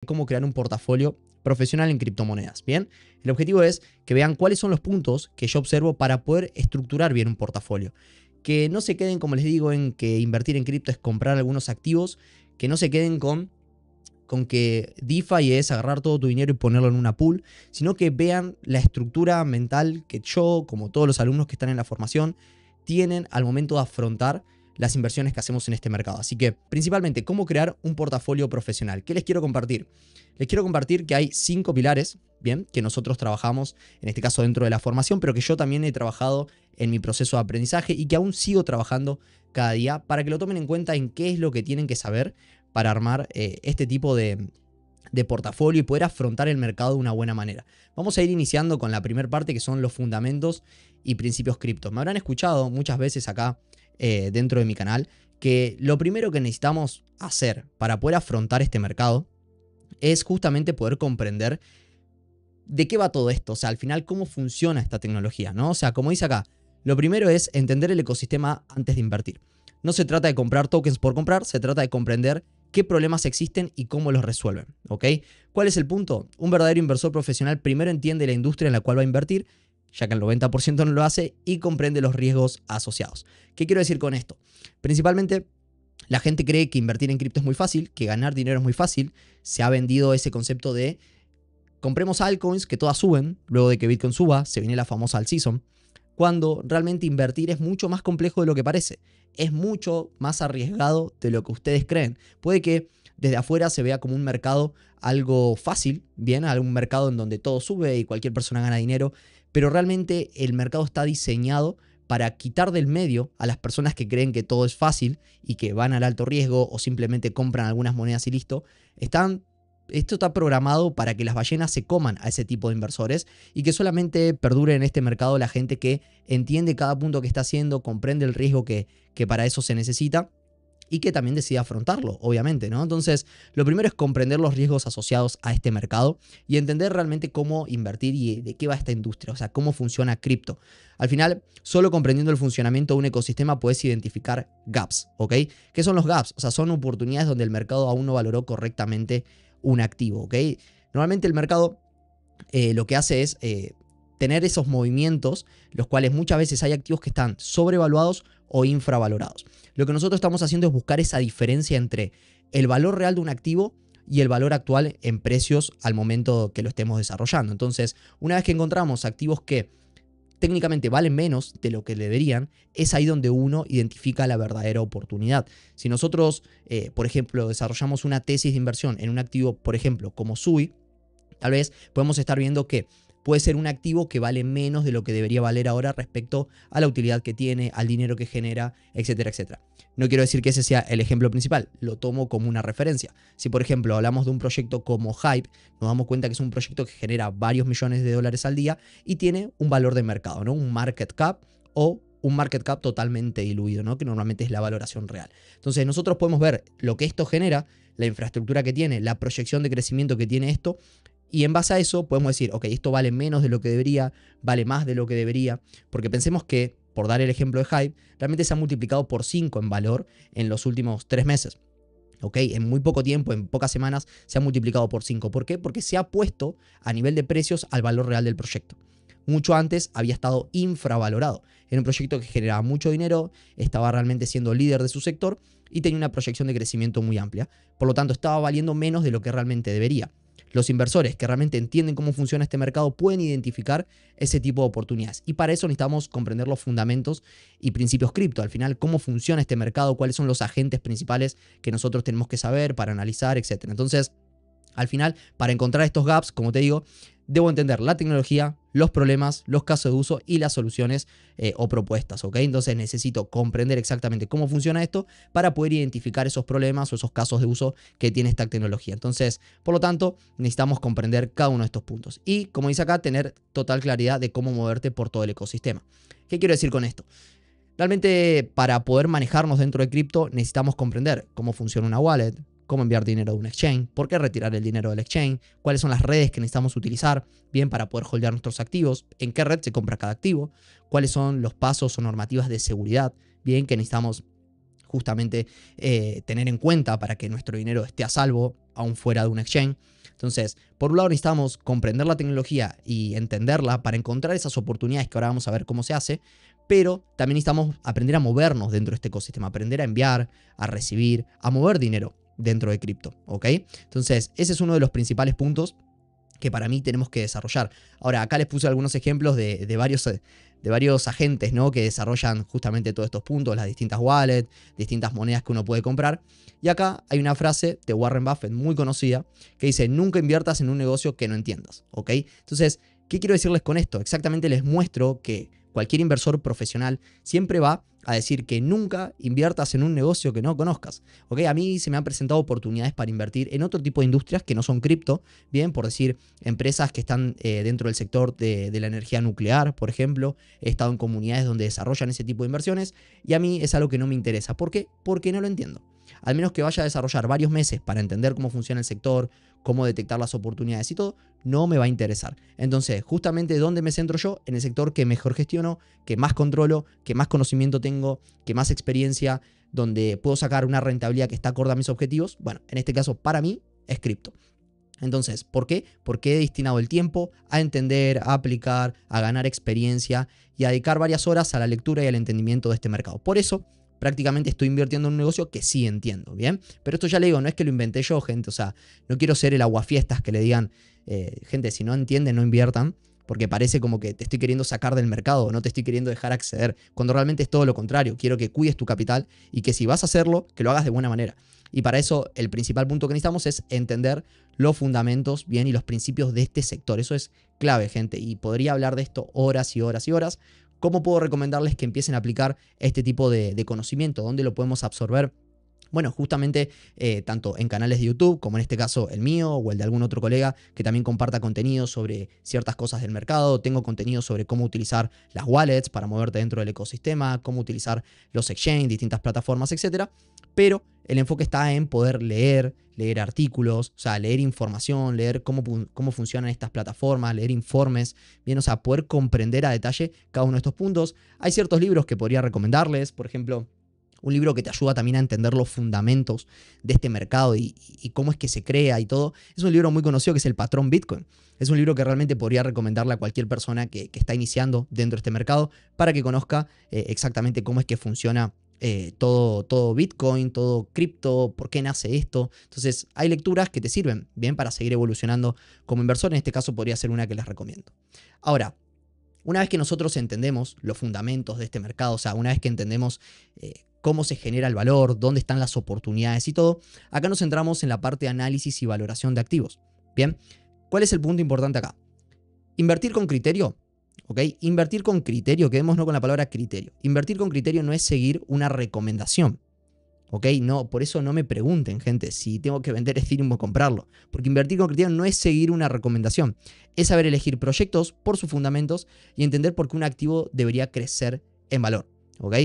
cómo crear un portafolio profesional en criptomonedas. Bien, el objetivo es que vean cuáles son los puntos que yo observo para poder estructurar bien un portafolio. Que no se queden, como les digo, en que invertir en cripto es comprar algunos activos, que no se queden con que DeFi es agarrar todo tu dinero y ponerlo en una pool, sino que vean la estructura mental que yo, como todos los alumnos que están en la formación, tienen al momento de afrontar las inversiones que hacemos en este mercado. Así que, principalmente, ¿cómo crear un portafolio profesional? ¿Qué les quiero compartir? Les quiero compartir que hay 5 pilares, bien, que nosotros trabajamos, en este caso dentro de la formación, pero que yo también he trabajado en mi proceso de aprendizaje y que aún sigo trabajando cada día para que lo tomen en cuenta en qué es lo que tienen que saber para armar este tipo de portafolio y poder afrontar el mercado de una buena manera. Vamos a ir iniciando con la primera parte, que son los fundamentos y principios cripto. Me habrán escuchado muchas veces acá dentro de mi canal que lo primero que necesitamos hacer para poder afrontar este mercado es justamente poder comprender de qué va todo esto, o sea, al final cómo funciona esta tecnología, ¿no? O sea, como dice acá, lo primero es entender el ecosistema antes de invertir. No se trata de comprar tokens por comprar, se trata de comprender qué problemas existen y cómo los resuelven, ¿ok? ¿Cuál es el punto? Un verdadero inversor profesional primero entiende la industria en la cual va a invertir, ya que el 90% no lo hace, y comprende los riesgos asociados. ¿Qué quiero decir con esto? Principalmente, la gente cree que invertir en cripto es muy fácil, que ganar dinero es muy fácil. Se ha vendido ese concepto de compremos altcoins que todas suben, luego de que Bitcoin suba, se viene la famosa alt season, cuando realmente invertir es mucho más complejo de lo que parece. Es mucho más arriesgado de lo que ustedes creen. Puede que desde afuera se vea como un mercado algo fácil, bien, algún mercado en donde todo sube y cualquier persona gana dinero, pero realmente el mercado está diseñado para quitar del medio a las personas que creen que todo es fácil y que van al alto riesgo o simplemente compran algunas monedas y listo. Esto está programado para que las ballenas se coman a ese tipo de inversores y que solamente perdure en este mercado la gente que entiende cada punto que está haciendo, comprende el riesgo que para eso se necesita y que también decida afrontarlo, obviamente, ¿no? Entonces, lo primero es comprender los riesgos asociados a este mercado y entender realmente cómo invertir y de qué va esta industria, o sea, cómo funciona cripto. Al final, solo comprendiendo el funcionamiento de un ecosistema puedes identificar gaps, ¿ok? ¿Qué son los gaps? O sea, son oportunidades donde el mercado aún no valoró correctamente un activo, ¿ok? Normalmente el mercado lo que hace es tener esos movimientos, los cuales muchas veces hay activos que están sobrevaluados o infravalorados. Lo que nosotros estamos haciendo es buscar esa diferencia entre el valor real de un activo y el valor actual en precios al momento que lo estemos desarrollando. Entonces, una vez que encontramos activos que técnicamente valen menos de lo que deberían, es ahí donde uno identifica la verdadera oportunidad. Si nosotros, por ejemplo, desarrollamos una tesis de inversión en un activo, por ejemplo, como SUI, tal vez podemos estar viendo que puede ser un activo que vale menos de lo que debería valer ahora respecto a la utilidad que tiene, al dinero que genera, etcétera, etcétera. No quiero decir que ese sea el ejemplo principal, lo tomo como una referencia. Si, por ejemplo, hablamos de un proyecto como Hype, nos damos cuenta que es un proyecto que genera varios millones de dólares al día y tiene un valor de mercado, ¿no? Un market cap o un market cap totalmente diluido, ¿no? Que normalmente es la valoración real. Entonces, nosotros podemos ver lo que esto genera, la infraestructura que tiene, la proyección de crecimiento que tiene esto, y en base a eso podemos decir, ok, esto vale menos de lo que debería, vale más de lo que debería, porque pensemos que, por dar el ejemplo de Hype, realmente se ha multiplicado por 5 en valor en los últimos 3 meses. ¿Ok? En muy poco tiempo, en pocas semanas, se ha multiplicado por 5. ¿Por qué? Porque se ha puesto a nivel de precios al valor real del proyecto. Mucho antes había estado infravalorado. Era un proyecto que generaba mucho dinero, estaba realmente siendo líder de su sector y tenía una proyección de crecimiento muy amplia. Por lo tanto, estaba valiendo menos de lo que realmente debería. Los inversores que realmente entienden cómo funciona este mercado pueden identificar ese tipo de oportunidades. Y para eso necesitamos comprender los fundamentos y principios cripto. Al final, cómo funciona este mercado, cuáles son los agentes principales que nosotros tenemos que saber para analizar, etc. Entonces, al final, para encontrar estos gaps, como te digo, debo entender la tecnología, los problemas, los casos de uso y las soluciones o propuestas, ¿ok? Entonces necesito comprender exactamente cómo funciona esto para poder identificar esos problemas o esos casos de uso que tiene esta tecnología. Entonces, por lo tanto, necesitamos comprender cada uno de estos puntos. Y, como dice acá, tener total claridad de cómo moverte por todo el ecosistema. ¿Qué quiero decir con esto? Realmente, para poder manejarnos dentro de cripto, necesitamos comprender cómo funciona una wallet, cómo enviar dinero de un exchange, por qué retirar el dinero del exchange, cuáles son las redes que necesitamos utilizar, bien, para poder holdear nuestros activos, en qué red se compra cada activo, cuáles son los pasos o normativas de seguridad, bien, que necesitamos justamente tener en cuenta para que nuestro dinero esté a salvo aún fuera de un exchange. Entonces, por un lado necesitamos comprender la tecnología y entenderla para encontrar esas oportunidades que ahora vamos a ver cómo se hace, pero también necesitamos aprender a movernos dentro de este ecosistema, aprender a enviar, a recibir, a mover dinero dentro de cripto, ¿ok? Entonces, ese es uno de los principales puntos que para mí tenemos que desarrollar. Ahora, acá les puse algunos ejemplos de varios agentes, ¿no? Que desarrollan justamente todos estos puntos, las distintas wallets, distintas monedas que uno puede comprar. Y acá hay una frase de Warren Buffett muy conocida que dice: nunca inviertas en un negocio que no entiendas, ¿ok? Entonces, ¿qué quiero decirles con esto? Exactamente les muestro que cualquier inversor profesional siempre va a decir que nunca inviertas en un negocio que no conozcas. ¿Ok? A mí se me han presentado oportunidades para invertir en otro tipo de industrias que no son cripto, bien, por decir, empresas que están dentro del sector de la energía nuclear, por ejemplo. He estado en comunidades donde desarrollan ese tipo de inversiones y a mí es algo que no me interesa. ¿Por qué? Porque no lo entiendo. Al menos que vaya a desarrollar varios meses para entender cómo funciona el sector, cómo detectar las oportunidades y todo, no me va a interesar. Entonces, justamente, ¿dónde me centro yo? En el sector que mejor gestiono, que más controlo, que más conocimiento tengo, que más experiencia, donde puedo sacar una rentabilidad que está acorde a mis objetivos. Bueno, en este caso, para mí, es cripto. Entonces, ¿por qué? Porque he destinado el tiempo a entender, a aplicar, a ganar experiencia y a dedicar varias horas a la lectura y al entendimiento de este mercado. Por eso, prácticamente estoy invirtiendo en un negocio que sí entiendo, ¿bien? Pero esto ya le digo, no es que lo inventé yo, gente. O sea, no quiero ser el aguafiestas que le digan, gente, si no entienden, no inviertan, porque parece como que te estoy queriendo sacar del mercado, no te estoy queriendo dejar acceder, cuando realmente es todo lo contrario. Quiero que cuides tu capital y que si vas a hacerlo, que lo hagas de buena manera. Y para eso, el principal punto que necesitamos es entender los fundamentos, bien, y los principios de este sector. Eso es clave, gente, y podría hablar de esto horas y horas y horas. ¿Cómo puedo recomendarles que empiecen a aplicar este tipo de conocimiento? ¿Dónde lo podemos absorber? Bueno, justamente tanto en canales de YouTube, como en este caso el mío o el de algún otro colega que también comparta contenido sobre ciertas cosas del mercado. Tengo contenido sobre cómo utilizar las wallets para moverte dentro del ecosistema, cómo utilizar los exchanges, distintas plataformas, etcétera. Pero el enfoque está en poder leer artículos, o sea, leer información, leer cómo funcionan estas plataformas, leer informes, bien, o sea, poder comprender a detalle cada uno de estos puntos. Hay ciertos libros que podría recomendarles, por ejemplo, un libro que te ayuda también a entender los fundamentos de este mercado y cómo es que se crea y todo. Es un libro muy conocido que es El Patrón Bitcoin. Es un libro que realmente podría recomendarle a cualquier persona que está iniciando dentro de este mercado para que conozca exactamente cómo es que funciona todo Bitcoin, todo cripto, por qué nace esto. Entonces, hay lecturas que te sirven bien para seguir evolucionando como inversor. En este caso podría ser una que les recomiendo. Ahora, una vez que nosotros entendemos los fundamentos de este mercado, o sea, una vez que entendemos cómo se genera el valor, dónde están las oportunidades y todo, acá nos centramos en la parte de análisis y valoración de activos. Bien, ¿cuál es el punto importante acá? Invertir con criterio, ¿ok? Invertir con criterio, quedémonos con la palabra criterio. Invertir con criterio no es seguir una recomendación, ¿ok? No, por eso no me pregunten, gente, si tengo que vender Ethereum o comprarlo. Porque invertir con criterio no es seguir una recomendación. Es saber elegir proyectos por sus fundamentos y entender por qué un activo debería crecer en valor, ¿ok?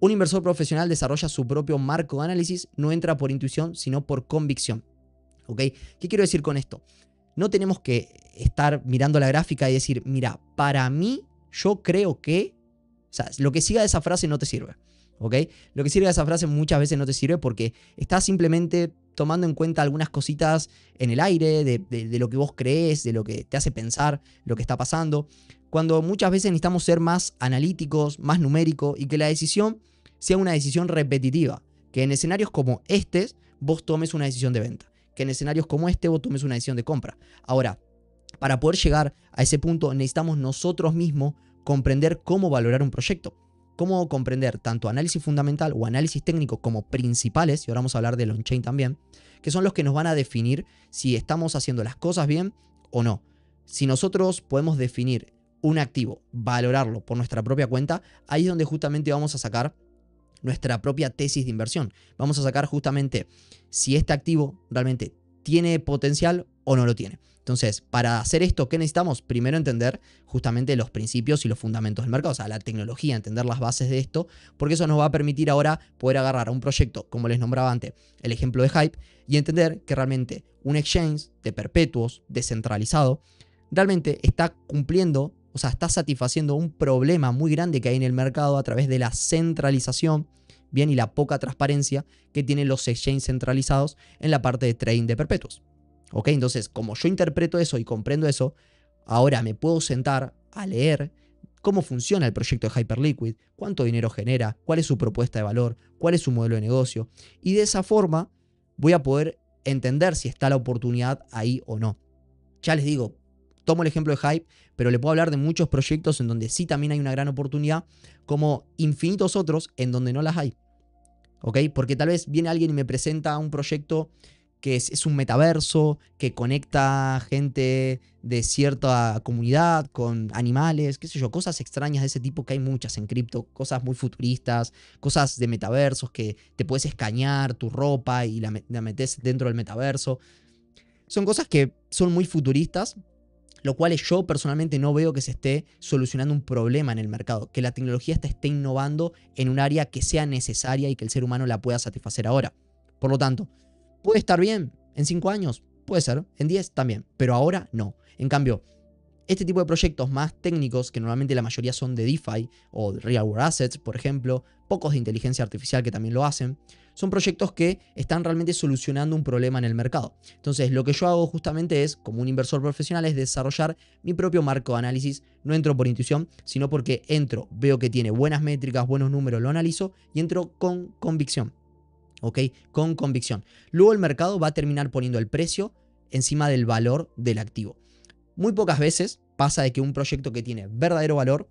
Un inversor profesional desarrolla su propio marco de análisis, no entra por intuición, sino por convicción, ¿ok? ¿Qué quiero decir con esto? No tenemos que estar mirando la gráfica y decir, mira, para mí, yo creo que... O sea, lo que siga de esa frase no te sirve, ¿ok? Lo que sirve de esa frase muchas veces no te sirve porque estás simplemente tomando en cuenta algunas cositas en el aire de lo que vos crees, de lo que te hace pensar, lo que está pasando, cuando muchas veces necesitamos ser más analíticos, más numéricos y que la decisión sea una decisión repetitiva, que en escenarios como este vos tomes una decisión de venta, que en escenarios como este vos tomes una decisión de compra. Ahora, para poder llegar a ese punto necesitamos nosotros mismos comprender cómo valorar un proyecto. Cómo comprender tanto análisis fundamental o análisis técnico como principales, y ahora vamos a hablar del on-chain también, que son los que nos van a definir si estamos haciendo las cosas bien o no. Si nosotros podemos definir un activo, valorarlo por nuestra propia cuenta, ahí es donde justamente vamos a sacar nuestra propia tesis de inversión. Vamos a sacar justamente si este activo realmente tiene potencial o no lo tiene. Entonces, para hacer esto, ¿qué necesitamos? Primero entender justamente los principios y los fundamentos del mercado, o sea, la tecnología, entender las bases de esto, porque eso nos va a permitir ahora poder agarrar a un proyecto, como les nombraba antes, el ejemplo de Hype, y entender que realmente un exchange de perpetuos descentralizado realmente está cumpliendo, o sea, está satisfaciendo un problema muy grande que hay en el mercado a través de la centralización, bien, y la poca transparencia que tienen los exchanges centralizados en la parte de trading de perpetuos. ¿Ok? Entonces, como yo interpreto eso y comprendo eso, ahora me puedo sentar a leer cómo funciona el proyecto de Hyperliquid, cuánto dinero genera, cuál es su propuesta de valor, cuál es su modelo de negocio. Y de esa forma voy a poder entender si está la oportunidad ahí o no. Ya les digo, tomo el ejemplo de Hype, pero le puedo hablar de muchos proyectos en donde sí también hay una gran oportunidad, como infinitos otros en donde no las hay. ¿Ok? Porque tal vez viene alguien y me presenta un proyecto que es un metaverso, que conecta gente de cierta comunidad con animales, qué sé yo, cosas extrañas de ese tipo que hay muchas en cripto, cosas muy futuristas, cosas de metaversos que te puedes escanear tu ropa y la metes dentro del metaverso. Son cosas que son muy futuristas, lo cual yo personalmente no veo que se esté solucionando un problema en el mercado, que la tecnología esté innovando en un área que sea necesaria y que el ser humano la pueda satisfacer ahora. Por lo tanto, ¿puede estar bien en 5 años? Puede ser, en 10 también, pero ahora no. En cambio, este tipo de proyectos más técnicos, que normalmente la mayoría son de DeFi o de Real World Assets, por ejemplo, pocos de inteligencia artificial que también lo hacen, son proyectos que están realmente solucionando un problema en el mercado. Entonces, lo que yo hago justamente es, como un inversor profesional, es desarrollar mi propio marco de análisis. No entro por intuición, sino porque entro, veo que tiene buenas métricas, buenos números, lo analizo y entro con convicción. ¿Ok? Con convicción. Luego el mercado va a terminar poniendo el precio encima del valor del activo. Muy pocas veces pasa de que un proyecto que tiene verdadero valor,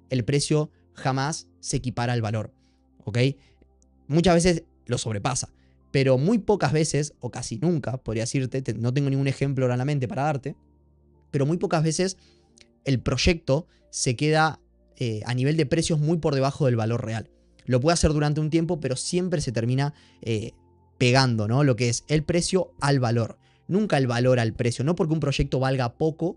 el precio jamás se equipara al valor. ¿Ok? Muchas veces lo sobrepasa, pero muy pocas veces, o casi nunca, podría decirte, no tengo ningún ejemplo ahora en la mente para darte, pero muy pocas veces el proyecto se queda a nivel de precios muy por debajo del valor real. Lo puede hacer durante un tiempo, pero siempre se termina pegando, ¿no? Lo que es el precio al valor. Nunca el valor al precio. No porque un proyecto valga poco,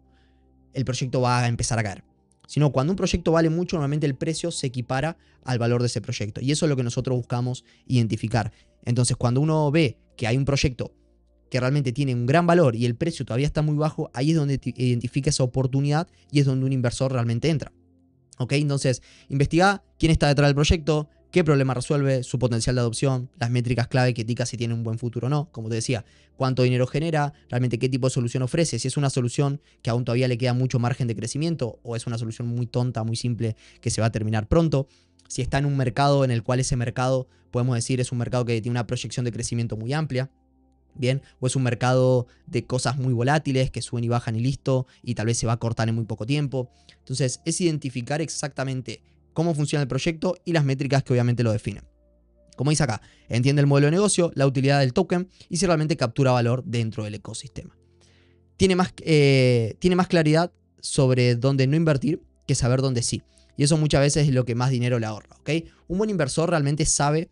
el proyecto va a empezar a caer. Sino cuando un proyecto vale mucho, normalmente el precio se equipara al valor de ese proyecto. Y eso es lo que nosotros buscamos identificar. Entonces, cuando uno ve que hay un proyecto que realmente tiene un gran valor y el precio todavía está muy bajo, ahí es donde identifica esa oportunidad y es donde un inversor realmente entra. ¿Ok? Entonces, investiga quién está detrás del proyecto, qué problema resuelve, su potencial de adopción, las métricas clave que indica si tiene un buen futuro o no, como te decía, cuánto dinero genera, realmente qué tipo de solución ofrece, si es una solución que aún todavía le queda mucho margen de crecimiento o es una solución muy tonta, muy simple que se va a terminar pronto, si está en un mercado en el cual ese mercado, podemos decir, es un mercado que tiene una proyección de crecimiento muy amplia. Bien, o es un mercado de cosas muy volátiles que suben y bajan y listo, y tal vez se va a cortar en muy poco tiempo. Entonces, es identificar exactamente cómo funciona el proyecto y las métricas que obviamente lo definen. Como dice acá, entiende el modelo de negocio, la utilidad del token y si realmente captura valor dentro del ecosistema. Tiene más claridad sobre dónde no invertir que saber dónde sí. Y eso muchas veces es lo que más dinero le ahorra. ¿Ok? Un buen inversor realmente sabe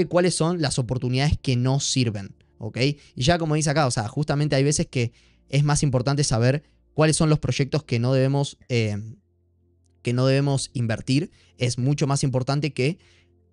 cuáles son las oportunidades que no sirven. ¿Ok? Y ya como dice acá, o sea, justamente hay veces que es más importante saber cuáles son los proyectos que no debemos invertir. Es mucho más importante que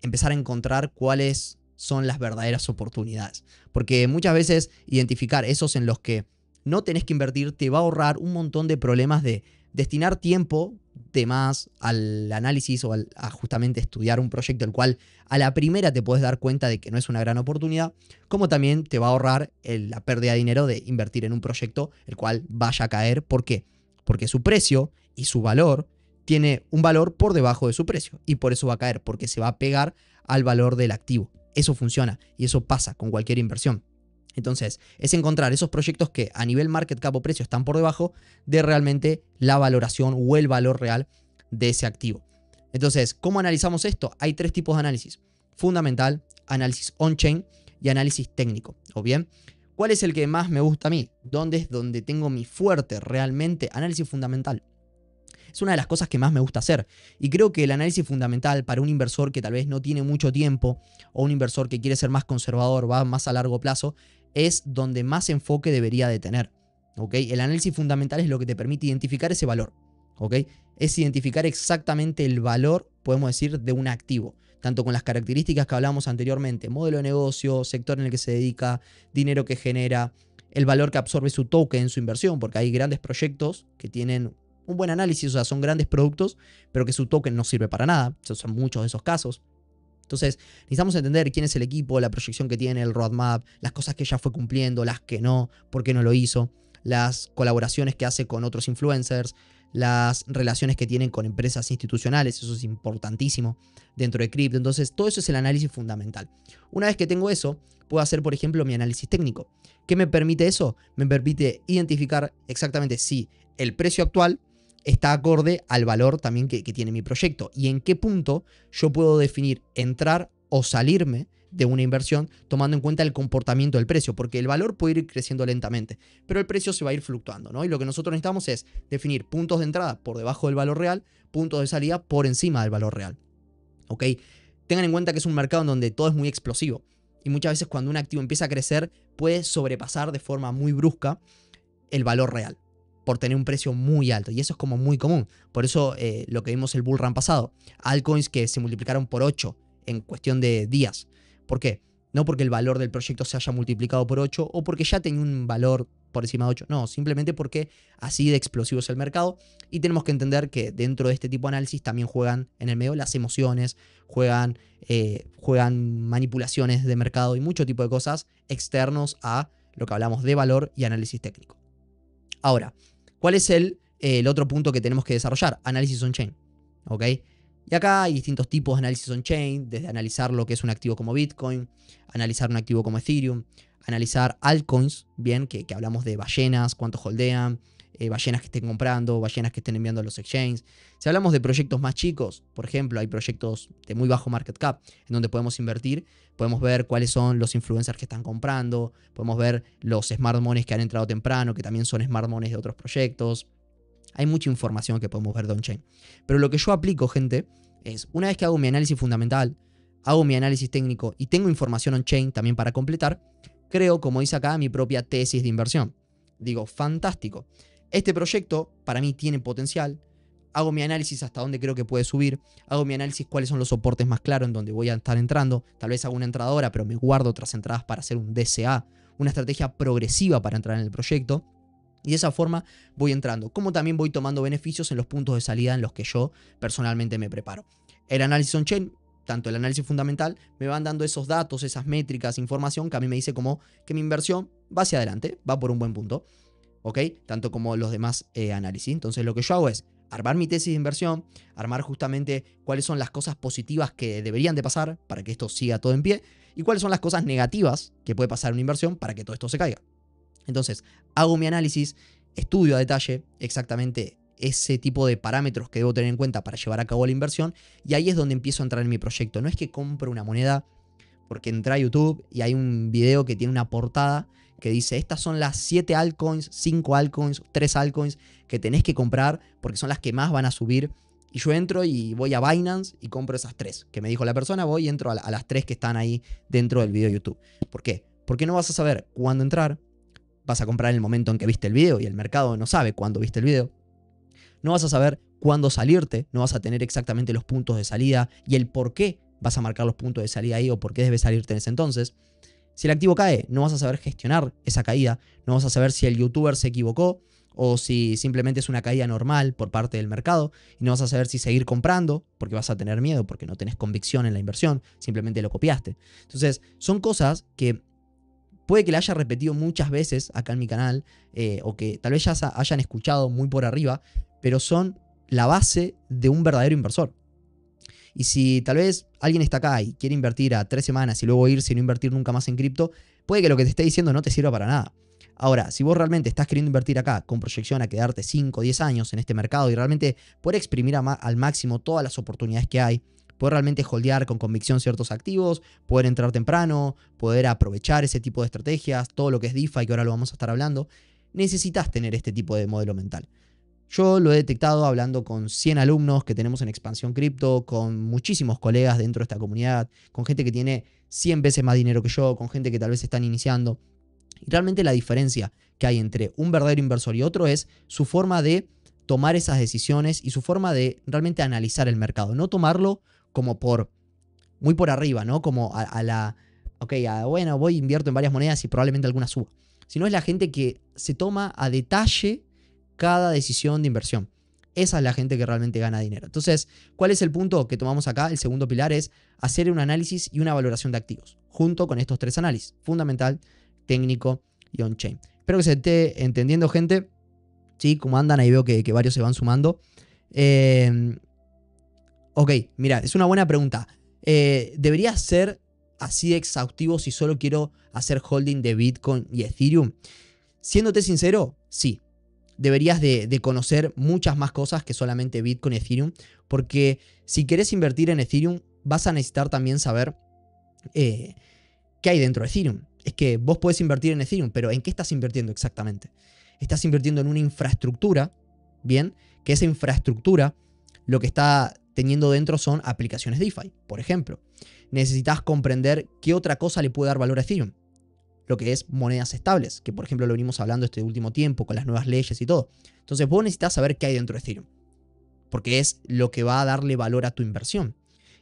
empezar a encontrar cuáles son las verdaderas oportunidades. Porque muchas veces identificar esos en los que no tenés que invertir te va a ahorrar un montón de problemas de destinar tiempo de más al análisis o a justamente estudiar un proyecto el cual a la primera te puedes dar cuenta de que no es una gran oportunidad, como también te va a ahorrar la pérdida de dinero de invertir en un proyecto el cual vaya a caer. ¿Por qué? Porque su precio y su valor tiene un valor por debajo de su precio y por eso va a caer, porque se va a pegar al valor del activo. Eso funciona y eso pasa con cualquier inversión. Entonces, es encontrar esos proyectos que a nivel market cap o precio están por debajo de realmente la valoración o el valor real de ese activo. Entonces, ¿cómo analizamos esto? Hay 3 tipos de análisis: fundamental, análisis on-chain y análisis técnico. ¿O bien? ¿Cuál es el que más me gusta a mí? ¿Dónde es donde tengo mi fuerte realmente? Análisis fundamental. Es una de las cosas que más me gusta hacer. Y creo que el análisis fundamental para un inversor que tal vez no tiene mucho tiempo o un inversor que quiere ser más conservador, va más a largo plazo, es donde más enfoque debería de tener. ¿Ok? El análisis fundamental es lo que te permite identificar ese valor. ¿Ok? Es identificar exactamente el valor, podemos decir, de un activo. Tanto con las características que hablamos anteriormente: modelo de negocio, sector en el que se dedica, dinero que genera, el valor que absorbe su token, su inversión, porque hay grandes proyectos que tienen un buen análisis, o sea, son grandes productos, pero que su token no sirve para nada. Esos son muchos de esos casos. Entonces, necesitamos entender quién es el equipo, la proyección que tiene, el roadmap, las cosas que ya fue cumpliendo, las que no, por qué no lo hizo, las colaboraciones que hace con otros influencers, las relaciones que tienen con empresas institucionales, eso es importantísimo dentro de cripto. Entonces, todo eso es el análisis fundamental. Una vez que tengo eso, puedo hacer, por ejemplo, mi análisis técnico. ¿Qué me permite eso? Me permite identificar exactamente si el precio actual está acorde al valor también que tiene mi proyecto y en qué punto yo puedo definir entrar o salirme de una inversión tomando en cuenta el comportamiento del precio, porque el valor puede ir creciendo lentamente, pero el precio se va a ir fluctuando, ¿no? Y lo que nosotros necesitamos es definir puntos de entrada por debajo del valor real, puntos de salida por encima del valor real, ¿ok? Tengan en cuenta que es un mercado en donde todo es muy explosivo y muchas veces cuando un activo empieza a crecer puede sobrepasar de forma muy brusca el valor real por tener un precio muy alto y eso es como muy común. Por eso lo que vimos el bull run pasado, altcoins que se multiplicaron por 8 en cuestión de días. ¿Por qué? No porque el valor del proyecto se haya multiplicado por 8 o porque ya tenía un valor por encima de 8. No, simplemente porque así de explosivo es el mercado y tenemos que entender que dentro de este tipo de análisis también juegan en el medio las emociones, juegan manipulaciones de mercado y mucho tipo de cosas externos a lo que hablamos de valor y análisis técnico. Ahora, ¿cuál es el otro punto que tenemos que desarrollar? Análisis on-chain, ¿ok? Y acá hay distintos tipos de análisis on-chain, desde analizar lo que es un activo como Bitcoin, analizar un activo como Ethereum, analizar altcoins, bien, que hablamos de ballenas, cuánto holdean, ballenas que estén comprando, ballenas que estén enviando a los exchanges. Si hablamos de proyectos más chicos, por ejemplo, hay proyectos de muy bajo market cap en donde podemos invertir, podemos ver cuáles son los influencers que están comprando, podemos ver los smart monies que han entrado temprano, que también son smart monies de otros proyectos. Hay mucha información que podemos ver de on-chain. Pero lo que yo aplico, gente, es una vez que hago mi análisis fundamental, hago mi análisis técnico y tengo información on-chain también para completar, creo, como dice acá, mi propia tesis de inversión. Digo, fantástico. Este proyecto para mí tiene potencial. Hago mi análisis hasta dónde creo que puede subir. Hago mi análisis cuáles son los soportes más claros en donde voy a estar entrando. Tal vez hago una entrada ahora, pero me guardo otras entradas para hacer un DCA, una estrategia progresiva para entrar en el proyecto. Y de esa forma voy entrando. Como también voy tomando beneficios en los puntos de salida en los que yo personalmente me preparo. El análisis on-chain, tanto el análisis fundamental, me van dando esos datos, esas métricas, información que a mí me dice como que mi inversión va hacia adelante, va por un buen punto. ¿Ok? Tanto como los demás análisis. Entonces lo que yo hago es armar mi tesis de inversión, armar justamente cuáles son las cosas positivas que deberían de pasar para que esto siga todo en pie y cuáles son las cosas negativas que puede pasar en una inversión para que todo esto se caiga. Entonces, hago mi análisis, estudio a detalle exactamente ese tipo de parámetros que debo tener en cuenta para llevar a cabo la inversión y ahí es donde empiezo a entrar en mi proyecto. No es que compro una moneda porque entré a YouTube y hay un video que tiene una portada que dice estas son las 7 altcoins, 5 altcoins, 3 altcoins que tenés que comprar porque son las que más van a subir. Y yo entro y voy a Binance y compro esas 3 que me dijo la persona, voy y entro a las 3 que están ahí dentro del video de YouTube. ¿Por qué? Porque no vas a saber cuándo entrar. Vas a comprar en el momento en que viste el video y el mercado no sabe cuándo viste el video. No vas a saber cuándo salirte, no vas a tener exactamente los puntos de salida y el por qué vas a marcar los puntos de salida ahí o por qué debes salirte en ese entonces. Si el activo cae, no vas a saber gestionar esa caída, no vas a saber si el youtuber se equivocó o si simplemente es una caída normal por parte del mercado y no vas a saber si seguir comprando porque vas a tener miedo, porque no tenés convicción en la inversión, simplemente lo copiaste. Entonces, son cosas que puede que la haya repetido muchas veces acá en mi canal o que tal vez ya hayan escuchado muy por arriba, pero son la base de un verdadero inversor. Y si tal vez alguien está acá y quiere invertir a 3 semanas y luego irse y no invertir nunca más en cripto, puede que lo que te esté diciendo no te sirva para nada. Ahora, si vos realmente estás queriendo invertir acá con proyección a quedarte 5 o 10 años en este mercado y realmente poder exprimir al máximo todas las oportunidades que hay, poder realmente holdear con convicción ciertos activos, poder entrar temprano, poder aprovechar ese tipo de estrategias, todo lo que es DeFi, que ahora lo vamos a estar hablando, necesitas tener este tipo de modelo mental. Yo lo he detectado hablando con 100 alumnos que tenemos en Expansión Cripto, con muchísimos colegas dentro de esta comunidad, con gente que tiene 100 veces más dinero que yo, con gente que tal vez están iniciando. Y realmente la diferencia que hay entre un verdadero inversor y otro es su forma de tomar esas decisiones y su forma de realmente analizar el mercado. No tomarlo como muy por arriba, ¿no? Como bueno, voy, invierto en varias monedas y probablemente alguna suba. Sino es la gente que se toma a detalle cada decisión de inversión. Esa es la gente que realmente gana dinero. Entonces, ¿cuál es el punto que tomamos acá? El segundo pilar es hacer un análisis y una valoración de activos, junto con estos 3 análisis: fundamental, técnico y on-chain. Espero que se esté entendiendo, gente. ¿Sí? ¿Cómo andan? Ahí veo que varios se van sumando. Ok, mira, es una buena pregunta. ¿Debería ser así de exhaustivo si solo quiero hacer holding de Bitcoin y Ethereum? Siéndote sincero, sí. Deberías de conocer muchas más cosas que solamente Bitcoin y Ethereum, porque si querés invertir en Ethereum, vas a necesitar también saber qué hay dentro de Ethereum. Es que vos podés invertir en Ethereum, pero ¿en qué estás invirtiendo exactamente? Estás invirtiendo en una infraestructura, ¿bien? Que esa infraestructura lo que está teniendo dentro son aplicaciones DeFi, por ejemplo. Necesitas comprender qué otra cosa le puede dar valor a Ethereum. Lo que es monedas estables, que por ejemplo lo venimos hablando este último tiempo con las nuevas leyes y todo. Entonces vos necesitas saber qué hay dentro de Ethereum, porque es lo que va a darle valor a tu inversión.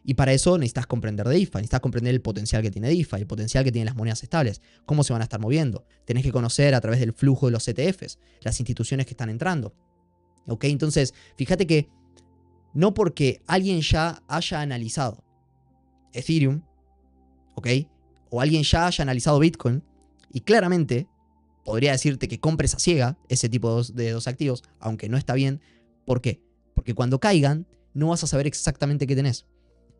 Y para eso necesitas comprender DeFi, necesitas comprender el potencial que tiene DeFi, el potencial que tienen las monedas estables, cómo se van a estar moviendo. Tenés que conocer a través del flujo de los ETFs, las instituciones que están entrando. ¿Ok? Entonces, fíjate que no porque alguien ya haya analizado Ethereum, ¿ok? O alguien ya haya analizado Bitcoin, y claramente podría decirte que compres a ciega ese tipo de dos activos, aunque no está bien. ¿Por qué? Porque cuando caigan, no vas a saber exactamente qué tenés.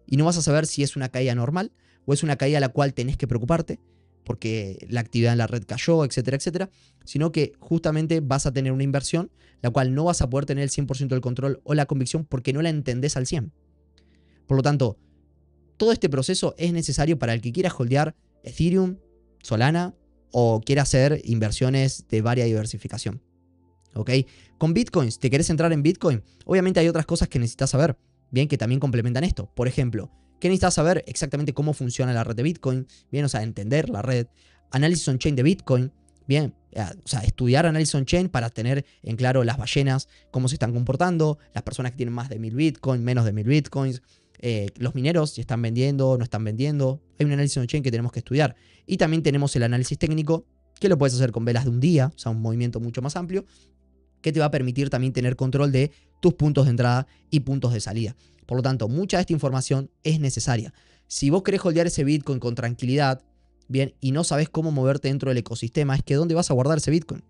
Y no vas a saber si es una caída normal o es una caída a la cual tenés que preocuparte porque la actividad en la red cayó, etcétera, etcétera. Sino que justamente vas a tener una inversión la cual no vas a poder tener el 100% del control o la convicción porque no la entendés al 100%. Por lo tanto, todo este proceso es necesario para el que quiera holdear Ethereum, Solana o quiera hacer inversiones de varia diversificación. ¿Ok? Con Bitcoins, ¿te querés entrar en Bitcoin? Obviamente hay otras cosas que necesitas saber, bien, que también complementan esto. Por ejemplo, ¿qué necesitas saber? Exactamente cómo funciona la red de Bitcoin, bien, o sea, entender la red. Análisis on-chain de Bitcoin, bien, o sea, estudiar análisis on-chain para tener en claro las ballenas, cómo se están comportando, las personas que tienen más de 1000 Bitcoin, menos de 1000 Bitcoins, los mineros, si están vendiendo o no están vendiendo. Hay un análisis on-chain que tenemos que estudiar. Y también tenemos el análisis técnico, que lo puedes hacer con velas de un día, o sea, un movimiento mucho más amplio, que te va a permitir también tener control de tus puntos de entrada y puntos de salida. Por lo tanto, mucha de esta información es necesaria. Si vos querés holdear ese Bitcoin con tranquilidad, bien, y no sabes cómo moverte dentro del ecosistema, es que ¿dónde vas a guardar ese Bitcoin?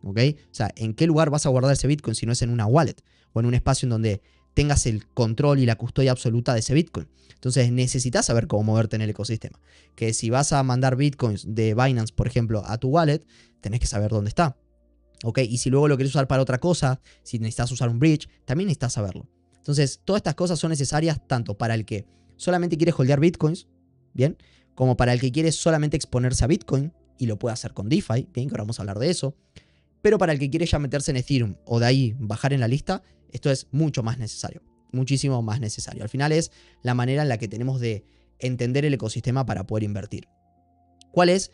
¿Ok? O sea, ¿en qué lugar vas a guardar ese Bitcoin si no es en una wallet o en un espacio en donde tengas el control y la custodia absoluta de ese Bitcoin? Entonces necesitas saber cómo moverte en el ecosistema. Que si vas a mandar Bitcoins de Binance, por ejemplo, a tu wallet, tenés que saber dónde está. ¿Ok? Y si luego lo querés usar para otra cosa, si necesitas usar un bridge, también necesitas saberlo. Entonces, todas estas cosas son necesarias tanto para el que solamente quiere holdear Bitcoins, ¿bien? Como para el que quiere solamente exponerse a Bitcoin y lo puede hacer con DeFi, ¿bien? Que ahora vamos a hablar de eso. Pero para el que quiere ya meterse en Ethereum o de ahí bajar en la lista, esto es mucho más necesario. Muchísimo más necesario. Al final es la manera en la que tenemos de entender el ecosistema para poder invertir. ¿Cuál es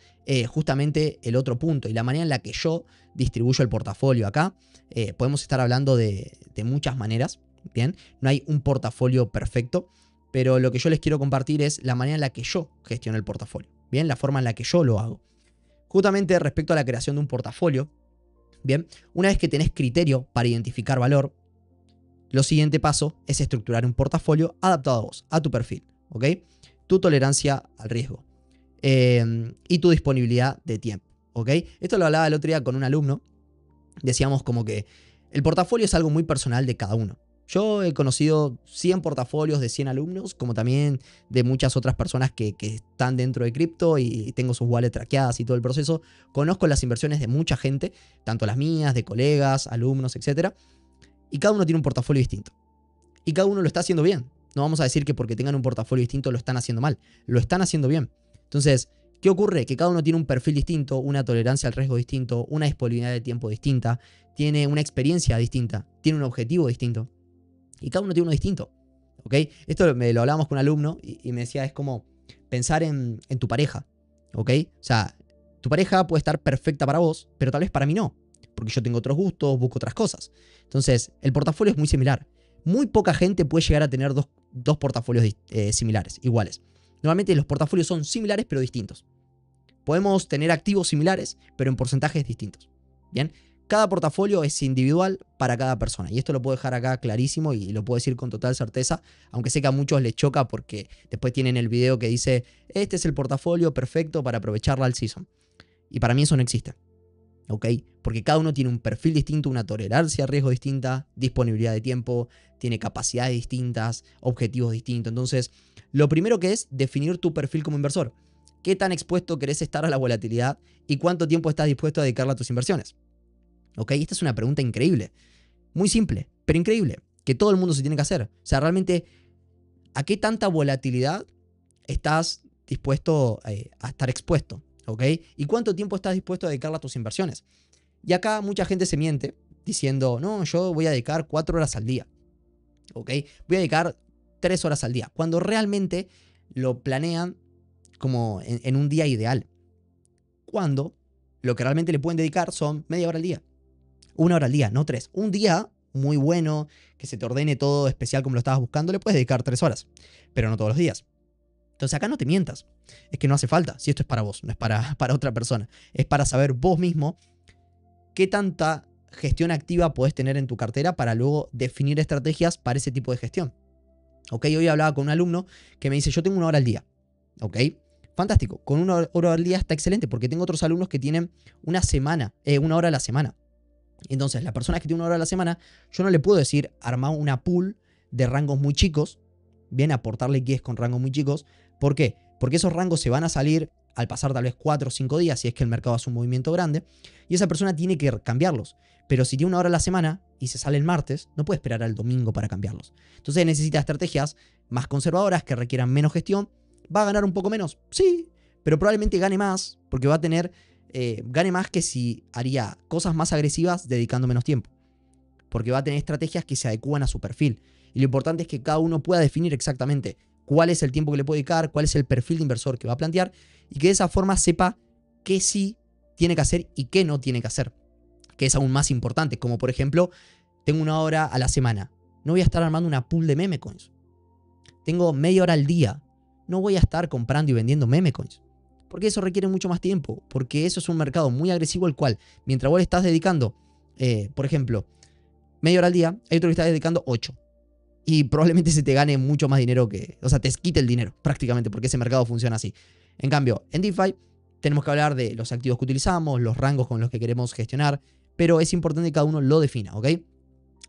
justamente el otro punto? Y la manera en la que yo distribuyo el portafolio acá. Podemos estar hablando de muchas maneras, ¿bien? No hay un portafolio perfecto, pero lo que yo les quiero compartir es la manera en la que yo gestiono el portafolio, ¿bien? La forma en la que yo lo hago. Justamente respecto a la creación de un portafolio, ¿bien? Una vez que tenés criterio para identificar valor, lo siguiente paso es estructurar un portafolio adaptado a vos, a tu perfil, ¿ok? Tu tolerancia al riesgo. Y tu disponibilidad de tiempo, ¿ok? Esto lo hablaba el otro día con un alumno. Decíamos como que el portafolio es algo muy personal de cada uno. Yo he conocido 100 portafolios de 100 alumnos, como también de muchas otras personas que están dentro de cripto y tengo sus wallets traqueadas y todo el proceso. Conozco las inversiones de mucha gente, tanto las mías, de colegas, alumnos, etc. Y cada uno tiene un portafolio distinto. Y cada uno lo está haciendo bien. No vamos a decir que porque tengan un portafolio distinto lo están haciendo mal. Lo están haciendo bien. Entonces, ¿qué ocurre? Que cada uno tiene un perfil distinto, una tolerancia al riesgo distinto, una disponibilidad de tiempo distinta, tiene una experiencia distinta, tiene un objetivo distinto. Y cada uno tiene uno distinto. ¿Ok? Esto lo hablábamos con un alumno y me decía, es como pensar en tu pareja. ¿Ok? O sea, tu pareja puede estar perfecta para vos, pero tal vez para mí no. Porque yo tengo otros gustos, busco otras cosas. Entonces, el portafolio es muy similar. Muy poca gente puede llegar a tener dos portafolios similares, iguales. Normalmente los portafolios son similares pero distintos. Podemos tener activos similares pero en porcentajes distintos. Bien, cada portafolio es individual para cada persona. Y esto lo puedo dejar acá clarísimo y lo puedo decir con total certeza, aunque sé que a muchos les choca porque después tienen el video que dice, este es el portafolio perfecto para aprovechar la all season. Y para mí eso no existe. ¿Ok? Porque cada uno tiene un perfil distinto, una tolerancia a riesgo distinta, disponibilidad de tiempo, tiene capacidades distintas, objetivos distintos. Entonces, lo primero que es definir tu perfil como inversor. ¿Qué tan expuesto querés estar a la volatilidad y cuánto tiempo estás dispuesto a dedicarle a tus inversiones? ¿Ok? Esta es una pregunta increíble. Muy simple, pero increíble. Que todo el mundo se tiene que hacer. O sea, realmente, ¿a qué tanta volatilidad estás dispuesto a estar expuesto? ¿Ok? ¿Y cuánto tiempo estás dispuesto a dedicarle a tus inversiones? Y acá mucha gente se miente diciendo, no, yo voy a dedicar 4 horas al día. ¿Ok? Voy a dedicar 3 horas al día. Cuando realmente lo planean como en un día ideal. Cuando lo que realmente le pueden dedicar son media hora al día. 1 hora al día, no 3. Un día muy bueno, que se te ordene todo especial como lo estabas buscando, le puedes dedicar 3 horas. Pero no todos los días. Entonces acá no te mientas. Es que no hace falta. Si esto es para vos, no es para otra persona. Es para saber vos mismo qué tanta gestión activa podés tener en tu cartera para luego definir estrategias para ese tipo de gestión. ¿Ok? Hoy hablaba con un alumno que me dice, yo tengo 1 hora al día. ¿Ok? Fantástico. Con 1 hora al día está excelente porque tengo otros alumnos que tienen 1 hora a la semana. Entonces, la persona que tiene 1 hora a la semana, yo no le puedo decir armar una pool de rangos muy chicos, bien, aportar liquidez con rangos muy chicos. ¿Por qué? Porque esos rangos se van a salir al pasar tal vez 4 o 5 días si es que el mercado hace un movimiento grande y esa persona tiene que cambiarlos. Pero si tiene 1 hora a la semana y se sale el martes, no puede esperar al domingo para cambiarlos. Entonces necesita estrategias más conservadoras que requieran menos gestión. ¿Va a ganar un poco menos? Sí, pero probablemente gane más porque va a tener, gane más que si haría cosas más agresivas dedicando menos tiempo. Porque va a tener estrategias que se adecúan a su perfil. Y lo importante es que cada uno pueda definir exactamente cuál es el tiempo que le puede dedicar, cuál es el perfil de inversor que va a plantear y que de esa forma sepa qué sí tiene que hacer y qué no tiene que hacer. Que es aún más importante, como por ejemplo, tengo 1 hora a la semana. No voy a estar armando una pool de meme coins. Tengo media hora al día. No voy a estar comprando y vendiendo meme coins. Porque eso requiere mucho más tiempo. Porque eso es un mercado muy agresivo al cual, mientras vos le estás dedicando, por ejemplo, media hora al día, hay otro que está dedicando 8. Y probablemente se te gane mucho más dinero que... O sea, te quite el dinero prácticamente porque ese mercado funciona así. En cambio, en DeFi tenemos que hablar de los activos que utilizamos, los rangos con los que queremos gestionar, pero es importante que cada uno lo defina, ¿ok?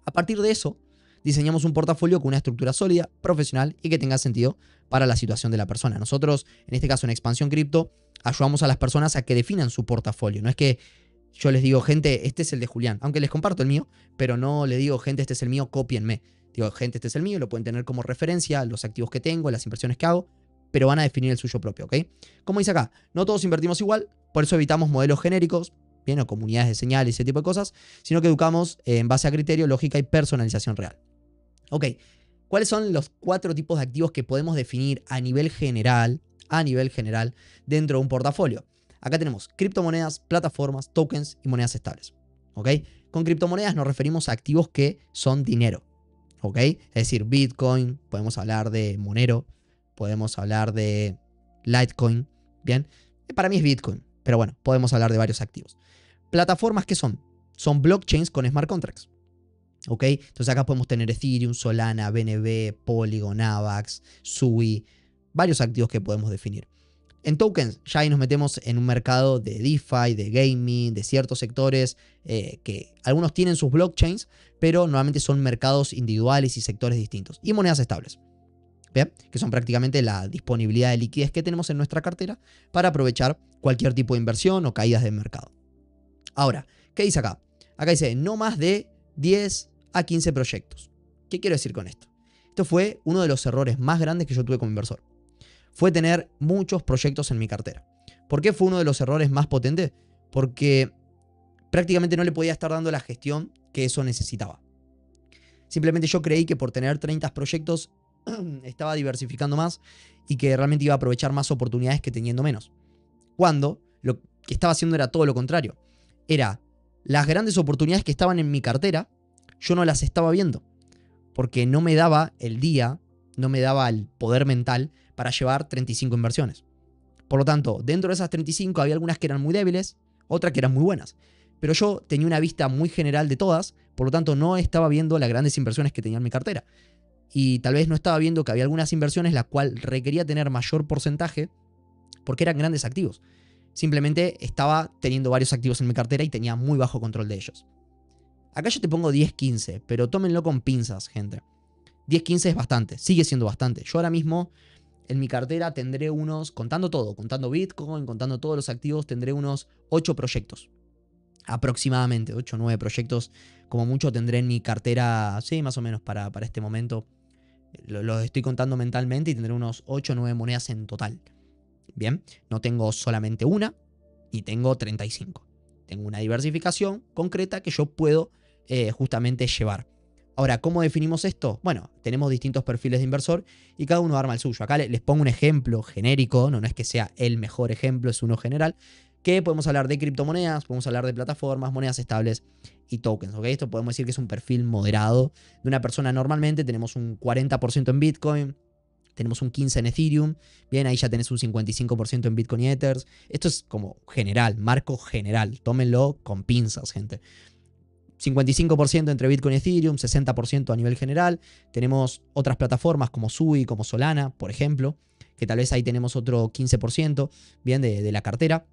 A partir de eso, diseñamos un portafolio con una estructura sólida, profesional y que tenga sentido para la situación de la persona. Nosotros, en este caso en Expansión Cripto, ayudamos a las personas a que definan su portafolio. No es que yo les digo, gente, este es el de Julián, aunque les comparto el mío, pero no le digo, gente, este es el mío, cópienme. Digo, gente, este es el mío, lo pueden tener como referencia, los activos que tengo, las inversiones que hago, pero van a definir el suyo propio, ¿ok? Como dice acá, no todos invertimos igual, por eso evitamos modelos genéricos, bien, o comunidades de señales y ese tipo de cosas, sino que educamos en base a criterio, lógica y personalización real. Ok, ¿cuáles son los 4 tipos de activos que podemos definir a nivel general, dentro de un portafolio? Acá tenemos criptomonedas, plataformas, tokens y monedas estables. ¿Ok? Con criptomonedas nos referimos a activos que son dinero. ¿Ok? Es decir, Bitcoin, podemos hablar de Monero, podemos hablar de Litecoin. Bien, para mí es Bitcoin, pero bueno, podemos hablar de varios activos. Plataformas, ¿qué son? Son blockchains con smart contracts. ¿Ok? Entonces acá podemos tener Ethereum, Solana, BNB, Polygon, Avax, Sui, varios activos que podemos definir. En tokens, ya ahí nos metemos en un mercado de DeFi, de gaming, de ciertos sectores que algunos tienen sus blockchains, pero normalmente son mercados individuales y sectores distintos. Y monedas estables, ¿bien? Que son prácticamente la disponibilidad de liquidez que tenemos en nuestra cartera para aprovechar cualquier tipo de inversión o caídas del mercado. Ahora, ¿qué dice acá? Acá dice no más de 10 a 15 proyectos. ¿Qué quiero decir con esto? Esto fue uno de los errores más grandes que yo tuve como inversor. Fue tener muchos proyectos en mi cartera. ¿Por qué fue uno de los errores más potentes? Porque prácticamente no le podía estar dando la gestión que eso necesitaba. Simplemente yo creí que por tener 30 proyectos estaba diversificando más y que realmente iba a aprovechar más oportunidades que teniendo menos. Cuando lo que estaba haciendo era todo lo contrario. Era las grandes oportunidades que estaban en mi cartera, yo no las estaba viendo. Porque no me daba el día, no me daba el poder mental para llevar 35 inversiones. Por lo tanto, dentro de esas 35 había algunas que eran muy débiles, otras que eran muy buenas. pero yo tenía una vista muy general de todas, por lo tanto no estaba viendo las grandes inversiones que tenía en mi cartera. Y tal vez no estaba viendo que había algunas inversiones las cuales requería tener mayor porcentaje porque eran grandes activos. Simplemente estaba teniendo varios activos en mi cartera y tenía muy bajo control de ellos. Acá yo te pongo 10-15, pero tómenlo con pinzas, gente. 10-15 es bastante, sigue siendo bastante. Yo ahora mismo en mi cartera tendré unos, contando todo, contando Bitcoin, contando todos los activos, tendré unos 8 proyectos. Aproximadamente 8 o 9 proyectos, como mucho tendré en mi cartera, sí, más o menos para este momento. Los estoy contando mentalmente y tendré unos 8 o 9 monedas en total. Bien, no tengo solamente una, ni tengo 35. Tengo una diversificación concreta que yo puedo justamente llevar. Ahora, ¿cómo definimos esto? Bueno, tenemos distintos perfiles de inversor y cada uno arma el suyo. Acá les pongo un ejemplo genérico, no es que sea el mejor ejemplo, es uno general, que podemos hablar de criptomonedas, podemos hablar de plataformas, monedas estables y tokens. ¿Ok? Esto podemos decir que es un perfil moderado de una persona. Normalmente tenemos un 40% en Bitcoin, tenemos un 15% en Ethereum, bien, ahí ya tenés un 55% en Bitcoin y Ethers. Esto es como general, marco general, tómenlo con pinzas, gente. 55% entre Bitcoin y Ethereum, 60% a nivel general. Tenemos otras plataformas como Sui, como Solana, por ejemplo, que tal vez ahí tenemos otro 15%, bien, de la cartera.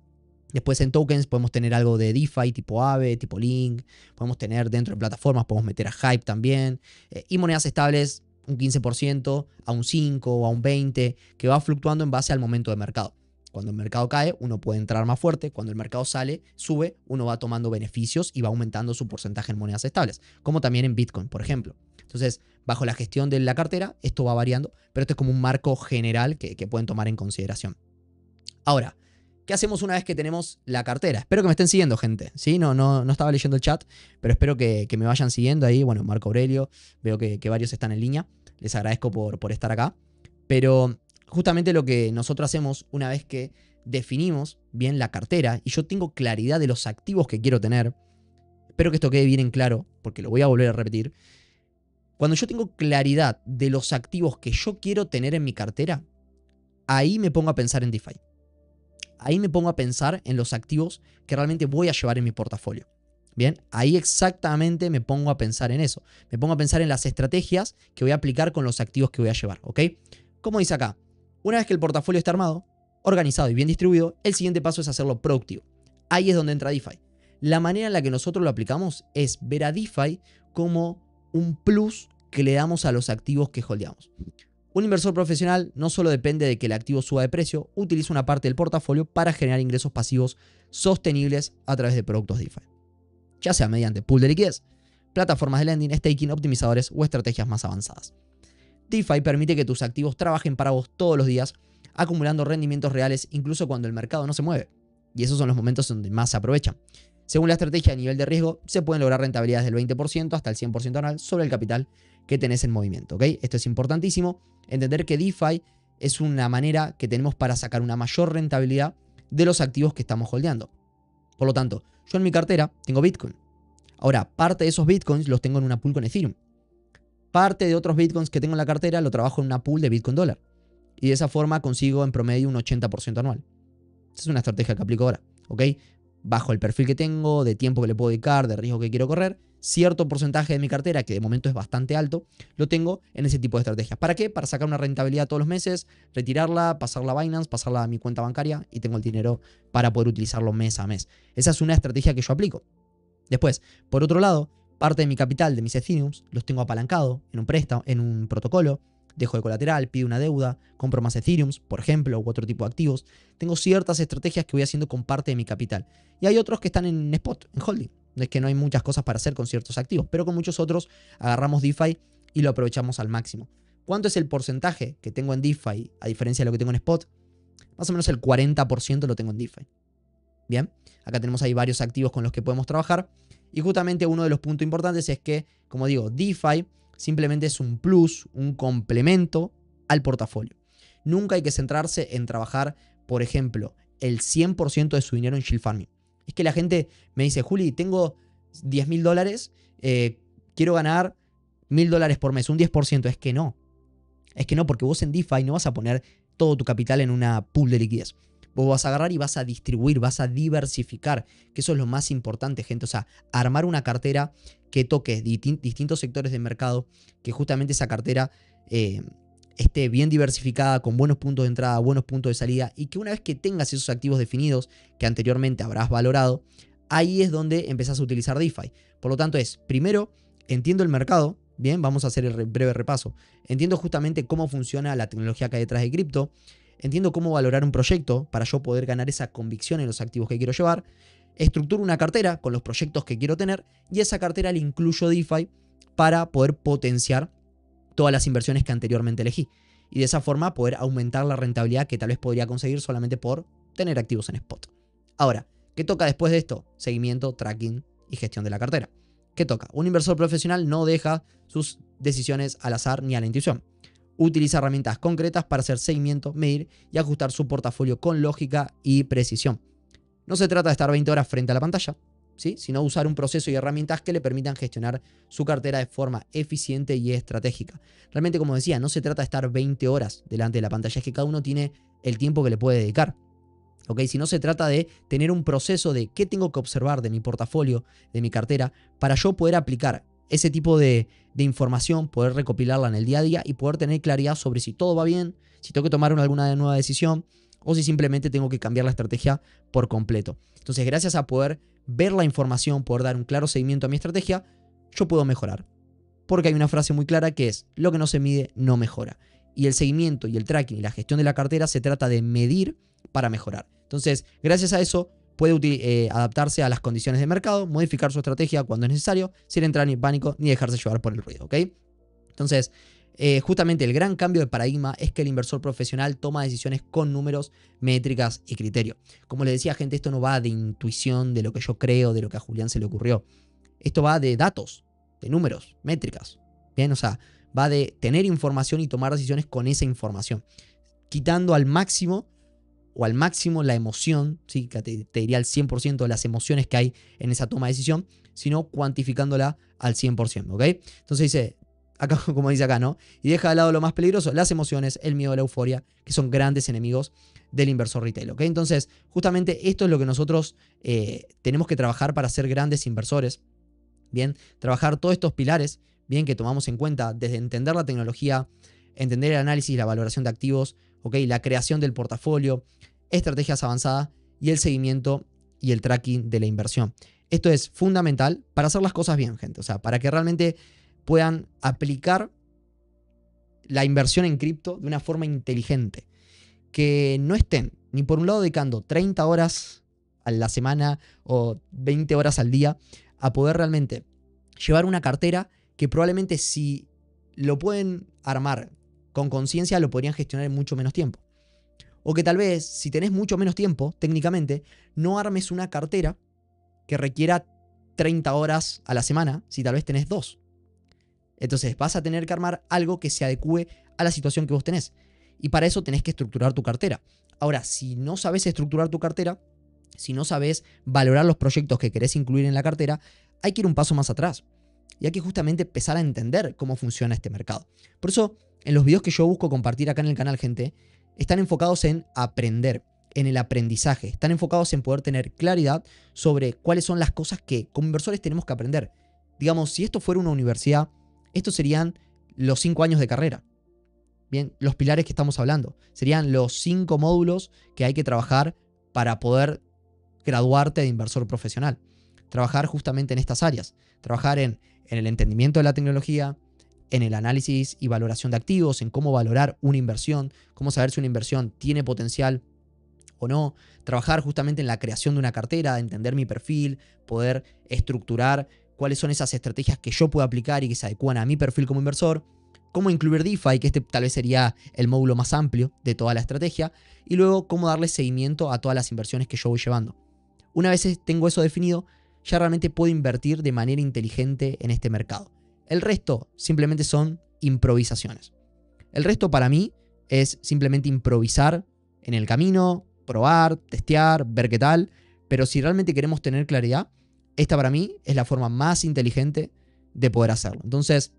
Después en tokens podemos tener algo de DeFi, tipo Aave, tipo Link. Podemos tener dentro de plataformas, podemos meter a Hype también. Y monedas estables, un 15%, a un 5% o a un 20%, que va fluctuando en base al momento de mercado. Cuando el mercado cae, uno puede entrar más fuerte. Cuando el mercado sube, uno va tomando beneficios y va aumentando su porcentaje en monedas estables, como también en Bitcoin, por ejemplo. Entonces, bajo la gestión de la cartera, esto va variando, pero esto es como un marco general que pueden tomar en consideración. Ahora, ¿qué hacemos una vez que tenemos la cartera? Espero que me estén siguiendo, gente. ¿Sí? No estaba leyendo el chat, pero espero que me vayan siguiendo ahí. Bueno, Marco Aurelio, veo que varios están en línea. Les agradezco por estar acá. Pero justamente lo que nosotros hacemos una vez que definimos bien la cartera y yo tengo claridad de los activos que quiero tener, espero que esto quede bien en claro, porque lo voy a volver a repetir. Cuando yo tengo claridad de los activos que yo quiero tener en mi cartera, ahí me pongo a pensar en DeFi. Ahí me pongo a pensar en los activos que realmente voy a llevar en mi portafolio. Bien, ahí exactamente me pongo a pensar en eso. Me pongo a pensar en las estrategias que voy a aplicar con los activos que voy a llevar, ¿ok? Como dice acá, una vez que el portafolio está armado, organizado y bien distribuido, el siguiente paso es hacerlo productivo. Ahí es donde entra DeFi. La manera en la que nosotros lo aplicamos es ver a DeFi como un plus que le damos a los activos que holdeamos. Un inversor profesional no solo depende de que el activo suba de precio, utiliza una parte del portafolio para generar ingresos pasivos sostenibles a través de productos DeFi, ya sea mediante pool de liquidez, plataformas de lending, staking, optimizadores o estrategias más avanzadas. DeFi permite que tus activos trabajen para vos todos los días, acumulando rendimientos reales incluso cuando el mercado no se mueve. Y esos son los momentos donde más se aprovechan. Según la estrategia a nivel de riesgo, se pueden lograr rentabilidades del 20% hasta el 100% anual sobre el capital que tenés en movimiento. ¿Ok? Esto es importantísimo, entender que DeFi es una manera que tenemos para sacar una mayor rentabilidad de los activos que estamos holdeando. Por lo tanto, yo en mi cartera tengo Bitcoin. Ahora, parte de esos Bitcoins los tengo en una pool con Ethereum. Parte de otros Bitcoins que tengo en la cartera lo trabajo en una pool de Bitcoin dólar. Y de esa forma consigo en promedio un 80% anual. Esa es una estrategia que aplico ahora. ¿Ok? Bajo el perfil que tengo, de tiempo que le puedo dedicar, de riesgo que quiero correr, cierto porcentaje de mi cartera, que de momento es bastante alto, lo tengo en ese tipo de estrategias. ¿Para qué? Para sacar una rentabilidad todos los meses, retirarla, pasarla a Binance, pasarla a mi cuenta bancaria y tengo el dinero para poder utilizarlo mes a mes. Esa es una estrategia que yo aplico. Después, por otro lado, parte de mi capital, de mis Ethereum, los tengo apalancado en un préstamo, en un protocolo. Dejo de colateral, pido una deuda, compro más Ethereum, por ejemplo, u otro tipo de activos. Tengo ciertas estrategias que voy haciendo con parte de mi capital. Y hay otros que están en spot, en holding. No es que no hay muchas cosas para hacer con ciertos activos, pero con muchos otros agarramos DeFi y lo aprovechamos al máximo. ¿Cuánto es el porcentaje que tengo en DeFi a diferencia de lo que tengo en spot? Más o menos el 40% lo tengo en DeFi. Bien, acá tenemos ahí varios activos con los que podemos trabajar. Y justamente uno de los puntos importantes es que, como digo, DeFi simplemente es un plus, un complemento al portafolio. Nunca hay que centrarse en trabajar, por ejemplo, el 100% de su dinero en yield farming. Es que la gente me dice, Juli, tengo $10.000, quiero ganar $1.000 por mes, un 10%. Es que no. Es que no, porque vos en DeFi no vas a poner todo tu capital en una pool de liquidez. Vos vas a agarrar y vas a distribuir, vas a diversificar, que eso es lo más importante, gente. O sea, armar una cartera que toque distintos sectores de mercado, que justamente esa cartera esté bien diversificada, con buenos puntos de entrada, buenos puntos de salida, y que una vez que tengas esos activos definidos que anteriormente habrás valorado, ahí es donde empezás a utilizar DeFi. Por lo tanto primero, entiendo el mercado, bien, vamos a hacer el breve repaso. Entiendo justamente cómo funciona la tecnología que hay detrás de cripto, entiendo cómo valorar un proyecto para yo poder ganar esa convicción en los activos que quiero llevar, estructuro una cartera con los proyectos que quiero tener y esa cartera le incluyo DeFi para poder potenciar todas las inversiones que anteriormente elegí. Y de esa forma poder aumentar la rentabilidad que tal vez podría conseguir solamente por tener activos en spot. Ahora, ¿qué toca después de esto? Seguimiento, tracking y gestión de la cartera. ¿Qué toca? Un inversor profesional no deja sus decisiones al azar ni a la intuición. Utiliza herramientas concretas para hacer seguimiento, medir y ajustar su portafolio con lógica y precisión. No se trata de estar 20 horas frente a la pantalla, ¿sí? Sino usar un proceso y herramientas que le permitan gestionar su cartera de forma eficiente y estratégica. Realmente, como decía, no se trata de estar 20 horas delante de la pantalla, es que cada uno tiene el tiempo que le puede dedicar. ¿Okay? Si no se trata de tener un proceso de qué tengo que observar de mi portafolio, de mi cartera, para yo poder aplicar ese tipo de información, poder recopilarla en el día a día y poder tener claridad sobre si todo va bien, si tengo que tomar alguna nueva decisión o si simplemente tengo que cambiar la estrategia por completo. Entonces, gracias a poder ver la información, poder dar un claro seguimiento a mi estrategia, yo puedo mejorar. Porque hay una frase muy clara que es, lo que no se mide no mejora. Y el seguimiento y el tracking y la gestión de la cartera se trata de medir para mejorar. Entonces, gracias a eso, puede adaptarse a las condiciones de mercado, modificar su estrategia cuando es necesario, sin entrar ni en pánico ni dejarse llevar por el ruido, ¿ok? Entonces, justamente el gran cambio de paradigma es que el inversor profesional toma decisiones con números, métricas y criterio. Como les decía, gente, esto no va de intuición, de lo que yo creo, de lo que a Julián se le ocurrió. Esto va de datos, de números, métricas. Bien, o sea, va de tener información y tomar decisiones con esa información, quitando al máximo la emoción, ¿sí? Que te diría el 100% de las emociones que hay en esa toma de decisión, sino cuantificándola al 100%, ¿ok? Entonces dice, acá, como dice acá, ¿no? Y deja de lado lo más peligroso, las emociones, el miedo, la euforia, que son grandes enemigos del inversor retail, ¿ok? Entonces, justamente esto es lo que nosotros tenemos que trabajar para ser grandes inversores, ¿bien? Trabajar todos estos pilares, ¿bien? Que tomamos en cuenta desde entender la tecnología, entender el análisis y la valoración de activos, ¿ok? La creación del portafolio, estrategias avanzadas y el seguimiento y el tracking de la inversión. Esto es fundamental para hacer las cosas bien, gente. O sea, para que realmente puedan aplicar la inversión en cripto de una forma inteligente. Que no estén ni por un lado dedicando 30 horas a la semana o 20 horas al día a poder realmente llevar una cartera que probablemente si lo pueden armar con conciencia lo podrían gestionar en mucho menos tiempo. O que tal vez, si tenés mucho menos tiempo, técnicamente, no armes una cartera que requiera 30 horas a la semana, si tal vez tenés 2. Entonces vas a tener que armar algo que se adecue a la situación que vos tenés. Y para eso tenés que estructurar tu cartera. Ahora, si no sabes estructurar tu cartera, si no sabes valorar los proyectos que querés incluir en la cartera, hay que ir un paso más atrás. Y hay que justamente empezar a entender cómo funciona este mercado. Por eso, en los videos que yo busco compartir acá en el canal, gente, están enfocados en aprender, en el aprendizaje. Están enfocados en poder tener claridad sobre cuáles son las cosas que como inversores tenemos que aprender. Digamos, si esto fuera una universidad, estos serían los 5 años de carrera. Bien, los pilares que estamos hablando. Serían los 5 módulos que hay que trabajar para poder graduarte de inversor profesional. Trabajar justamente en estas áreas. Trabajar en el entendimiento de la tecnología, en el análisis y valoración de activos, en cómo valorar una inversión, cómo saber si una inversión tiene potencial o no. Trabajar justamente en la creación de una cartera, entender mi perfil, poder estructurar cuáles son esas estrategias que yo puedo aplicar y que se adecuan a mi perfil como inversor. Cómo incluir DeFi, que este tal vez sería el módulo más amplio de toda la estrategia. Y luego cómo darle seguimiento a todas las inversiones que yo voy llevando. Una vez tengo eso definido, ya realmente puedo invertir de manera inteligente en este mercado. El resto simplemente son improvisaciones. El resto para mí es simplemente improvisar en el camino, probar, testear, ver qué tal. Pero si realmente queremos tener claridad, esta para mí es la forma más inteligente de poder hacerlo. Entonces,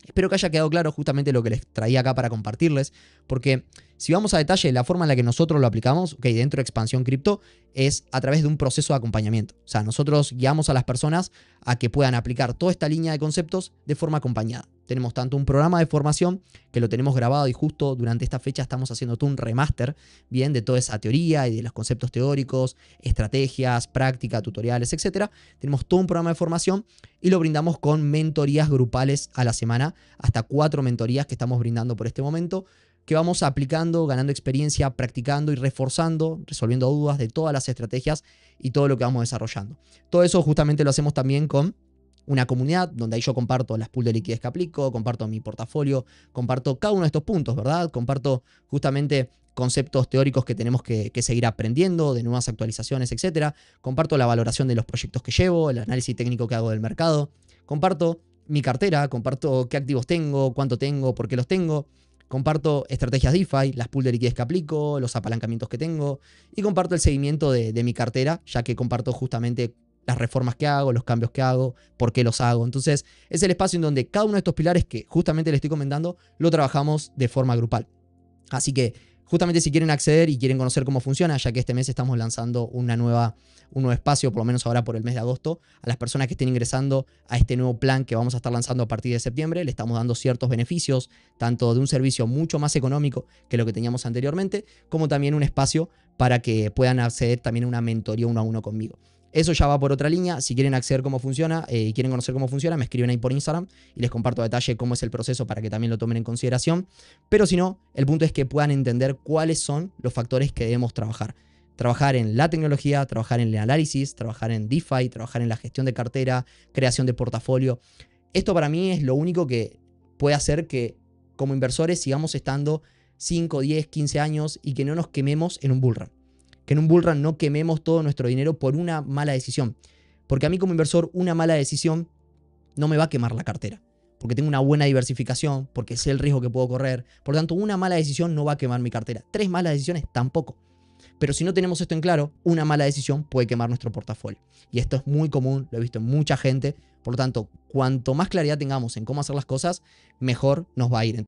Espero que haya quedado claro justamente lo que les traía acá para compartirles, porque si vamos a detalle, la forma en la que nosotros lo aplicamos, dentro de Expansión Cripto, es a través de un proceso de acompañamiento. O sea, nosotros guiamos a las personas a que puedan aplicar toda esta línea de conceptos de forma acompañada. Tenemos tanto un programa de formación que lo tenemos grabado y justo durante esta fecha estamos haciendo todo un remaster, bien, de toda esa teoría y de los conceptos teóricos, estrategias, práctica, tutoriales, etcétera. Tenemos todo un programa de formación y lo brindamos con mentorías grupales a la semana, hasta 4 mentorías que estamos brindando por este momento, que vamos aplicando, ganando experiencia, practicando y reforzando, resolviendo dudas de todas las estrategias y todo lo que vamos desarrollando. Todo eso justamente lo hacemos también con una comunidad donde ahí yo comparto las pools de liquidez que aplico, comparto mi portafolio, comparto cada uno de estos puntos, ¿verdad? Comparto justamente conceptos teóricos que tenemos que seguir aprendiendo, de nuevas actualizaciones, etcétera. Comparto la valoración de los proyectos que llevo, el análisis técnico que hago del mercado. Comparto mi cartera, comparto qué activos tengo, cuánto tengo, por qué los tengo. Comparto estrategias DeFi, las pools de liquidez que aplico, los apalancamientos que tengo. Y comparto el seguimiento de mi cartera, ya que comparto justamente las reformas que hago, los cambios que hago, por qué los hago. Entonces, es el espacio en donde cada uno de estos pilares que justamente les estoy comentando, lo trabajamos de forma grupal. Así que, justamente si quieren acceder y quieren conocer cómo funciona, ya que este mes estamos lanzando un nuevo espacio, por lo menos ahora por el mes de agosto, a las personas que estén ingresando a este nuevo plan que vamos a estar lanzando a partir de septiembre, le estamos dando ciertos beneficios, tanto de un servicio mucho más económico que lo que teníamos anteriormente, como también un espacio para que puedan acceder también a una mentoría 1 a 1 conmigo. Eso ya va por otra línea. Si quieren acceder cómo funciona y quieren conocer cómo funciona, me escriben ahí por Instagram y les comparto a detalle cómo es el proceso para que también lo tomen en consideración. Pero si no, el punto es que puedan entender cuáles son los factores que debemos trabajar. Trabajar en la tecnología, trabajar en el análisis, trabajar en DeFi, trabajar en la gestión de cartera, creación de portafolio. Esto para mí es lo único que puede hacer que como inversores sigamos estando 5, 10, 15 años y que no nos quememos en un bull run. Que en un bull run no quememos todo nuestro dinero por una mala decisión. Porque a mí como inversor una mala decisión no me va a quemar la cartera. Porque tengo una buena diversificación, porque sé el riesgo que puedo correr. Por lo tanto, una mala decisión no va a quemar mi cartera. 3 malas decisiones tampoco. Pero si no tenemos esto en claro, una mala decisión puede quemar nuestro portafolio. Y esto es muy común, lo he visto en mucha gente. Por lo tanto, cuanto más claridad tengamos en cómo hacer las cosas, mejor nos va a ir.